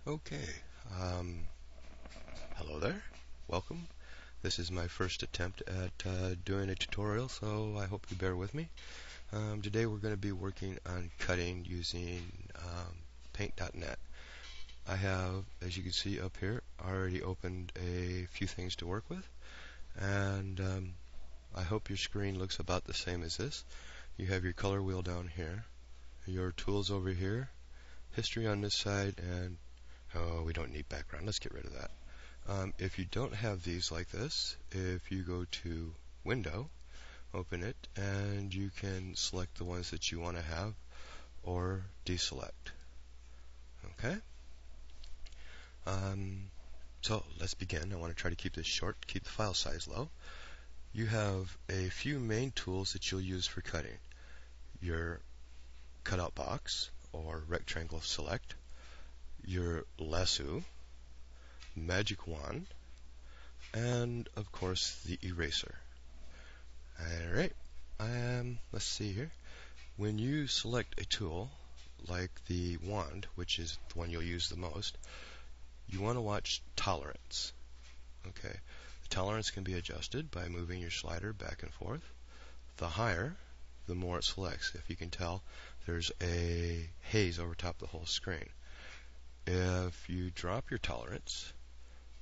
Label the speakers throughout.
Speaker 1: Okay, um, hello there. Welcome. This is my first attempt at doing a tutorial, so I hope you bear with me. Today we're going to be working on cutting using Paint.net. I have, as you can see up here, already opened a few things to work with, and I hope your screen looks about the same as this. You have your color wheel down here, your tools over here, history on this side, and oh, we don't need background. Let's get rid of that. If you don't have these like this, if you go to Window, open it, and you can select the ones that you want to have or deselect. Okay? So let's begin. I want to try to keep this short, keep the file size low. You have a few main tools that you'll use for cutting. Your cutout box or rectangle select, your lasso, magic wand, and of course the eraser. Alright, let's see here. When you select a tool like the wand, which is the one you'll use the most, you want to watch tolerance. Okay, the tolerance can be adjusted by moving your slider back and forth. The higher, the more it selects. If you can tell, there's a haze over top of the whole screen. If you drop your tolerance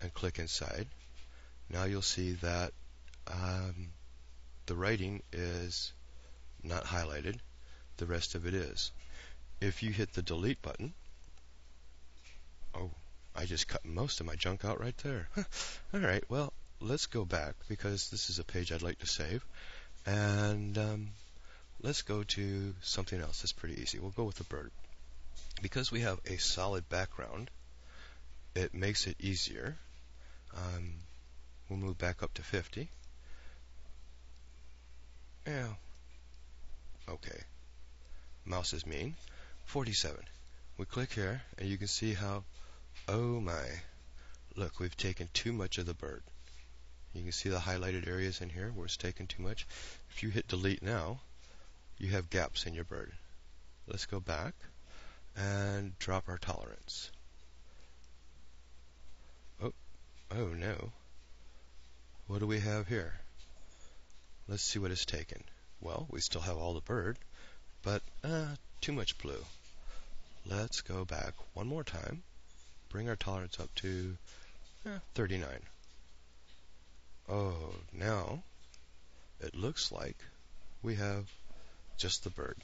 Speaker 1: and click inside, now you'll see that the writing is not highlighted. The rest of it is. If you hit the delete button, oh, I just cut most of my junk out right there. Alright, well, let's go back because this is a page I'd like to save. And let's go to something else that's pretty easy. We'll go with the bird. Because we have a solid background, it makes it easier. We'll move back up to 50. Yeah, okay. Mouse is mean. 47. We click here, and you can see how, oh my, look, we've taken too much of the bird. You can see the highlighted areas in here where it's taken too much. If you hit delete now, you have gaps in your bird. Let's go back and drop our tolerance. Oh no. What do we have here? Let's see what it's taken. Well, we still have all the bird, but too much blue. Let's go back one more time. Bring our tolerance up to 39. Oh, now it looks like we have just the bird.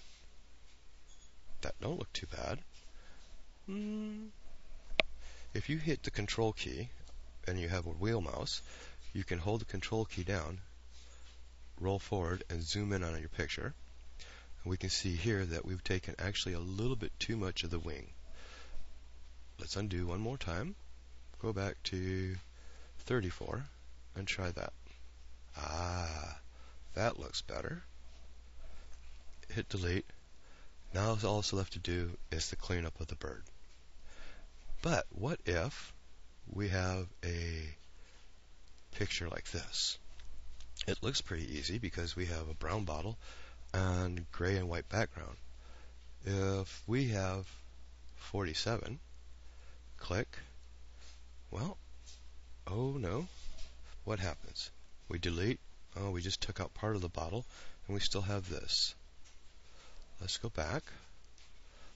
Speaker 1: That don't look too bad. If you hit the control key and you have a wheel mouse, you can hold the control key down, roll forward, and zoom in on your picture. And we can see here that we've taken actually a little bit too much of the wing. Let's undo one more time. Go back to 34 and try that. Ah, that looks better. Hit delete. Now all that's left to do is the cleanup of the bird. But what if we have a picture like this? It looks pretty easy because we have a brown bottle and gray and white background. If we have 47, click, well, oh no, what happens? We delete, oh, we just took out part of the bottle, and we still have this. Let's go back.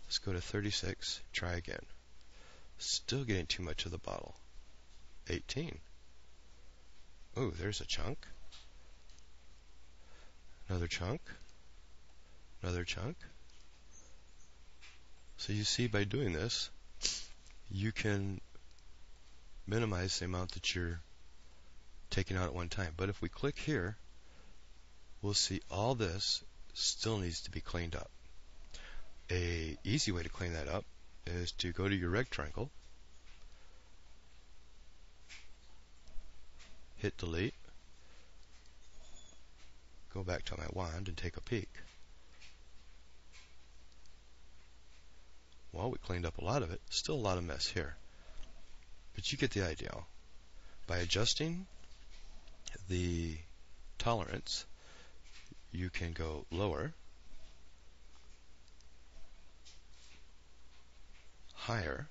Speaker 1: Let's go to 36, try again. Still getting too much of the bottle. 18. Oh, there's a chunk. Another chunk. Another chunk. So you see, by doing this, you can minimize the amount that you're taking out at one time. But if we click here, we'll see all this still needs to be cleaned up. A easy way to clean that up is to go to your rectangle, hit delete, go back to my wand and take a peek. Well, we cleaned up a lot of it. Still a lot of mess here. But you get the idea. By adjusting the tolerance, you can go lower, higher,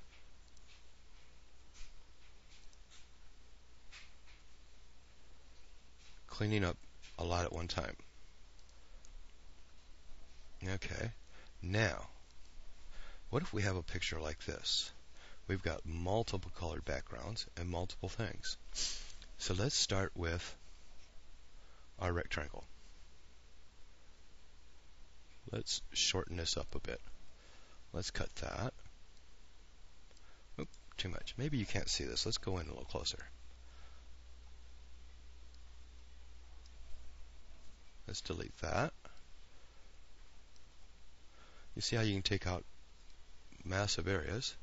Speaker 1: cleaning up a lot at one time. Okay, now, what if we have a picture like this? We've got multiple colored backgrounds and multiple things. So let's start with our rectangle. Let's shorten this up a bit. Let's cut that. Oop, too much. Maybe you can't see this. Let's go in a little closer. Let's delete that. You see how you can take out massive areas,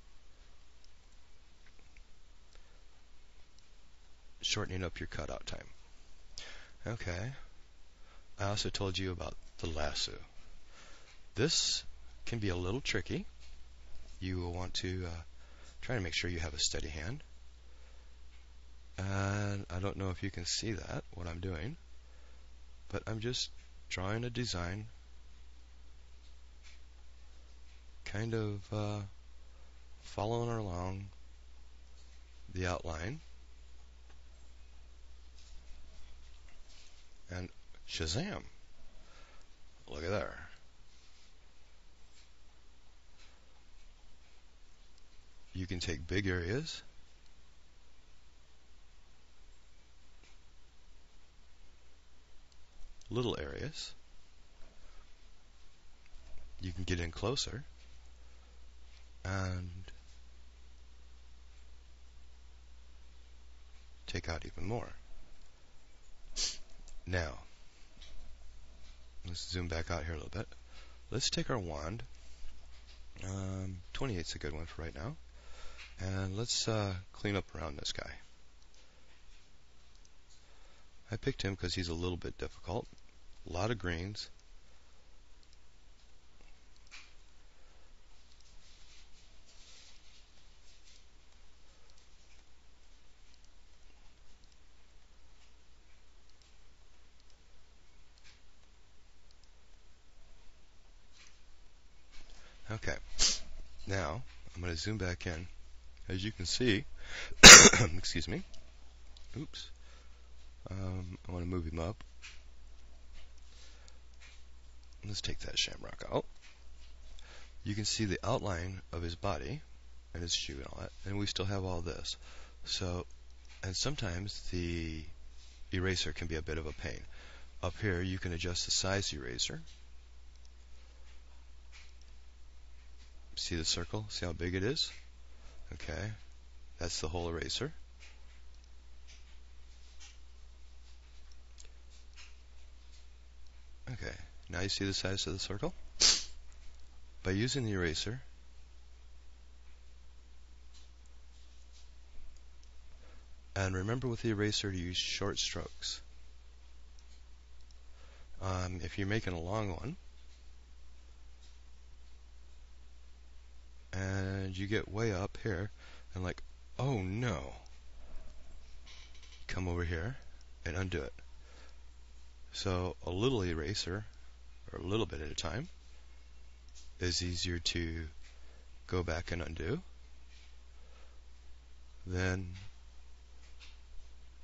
Speaker 1: shortening up your cutout time. Okay. I also told you about the lasso. This can be a little tricky. You will want to try to make sure you have a steady hand. And I don't know if you can see that, what I'm doing, but I'm just drawing a design, kind of following along the outline. And Shazam! Look at there. You can take big areas, little areas. You can get in closer and take out even more. Now, let's zoom back out here a little bit. Let's take our wand. 28 is a good one for right now. And let's clean up around this guy. I picked him because he's a little bit difficult. A lot of greens. Okay, now I'm going to zoom back in. As you can see, excuse me, oops, I want to move him up. Let's take that shamrock out. You can see the outline of his body and his shoe and all that, and we still have all this. So, and sometimes the eraser can be a bit of a pain. Up here, you can adjust the size of the eraser. See the circle? See how big it is? Okay, that's the whole eraser. Okay, now you see the size of the circle? By using the eraser, and remember with the eraser to use short strokes. If you're making a long one, and you get way up here, and like, oh no, come over here and undo it. So a little eraser, or a little bit at a time, is easier to go back and undo than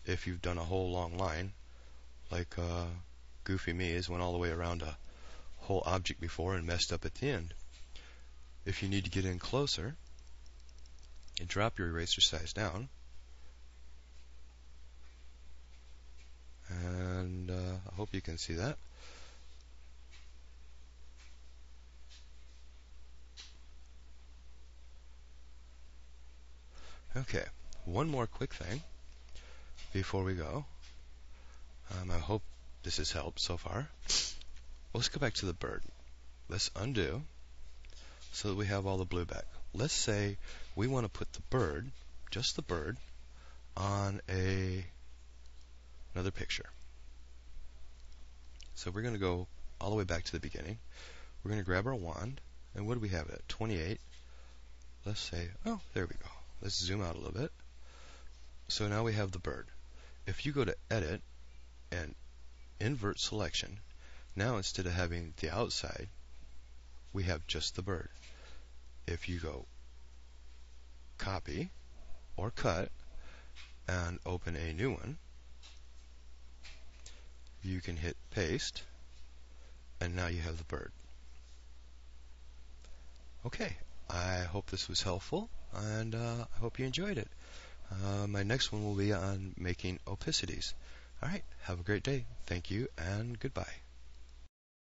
Speaker 1: if you've done a whole long line, like Goofy Me has went all the way around a whole object before and messed up at the end. If you need to get in closer, and drop your eraser size down, and I hope you can see that. Okay, one more quick thing before we go. I hope this has helped so far. Let's go back to the bird. Let's undo so that we have all the blue back. Let's say we want to put the bird, just the bird, on another picture. So we're going to go all the way back to the beginning. We're going to grab our wand, and what do we have it at? 28. Let's say, oh, there we go. Let's zoom out a little bit. So now we have the bird. If you go to Edit and Invert Selection, now instead of having the outside, we have just the bird. If you go Copy or Cut and open a new one, you can hit paste, and now you have the bird. Okay, I hope this was helpful, and I hope you enjoyed it. My next one will be on making opicities. All right, have a great day. Thank you, and goodbye.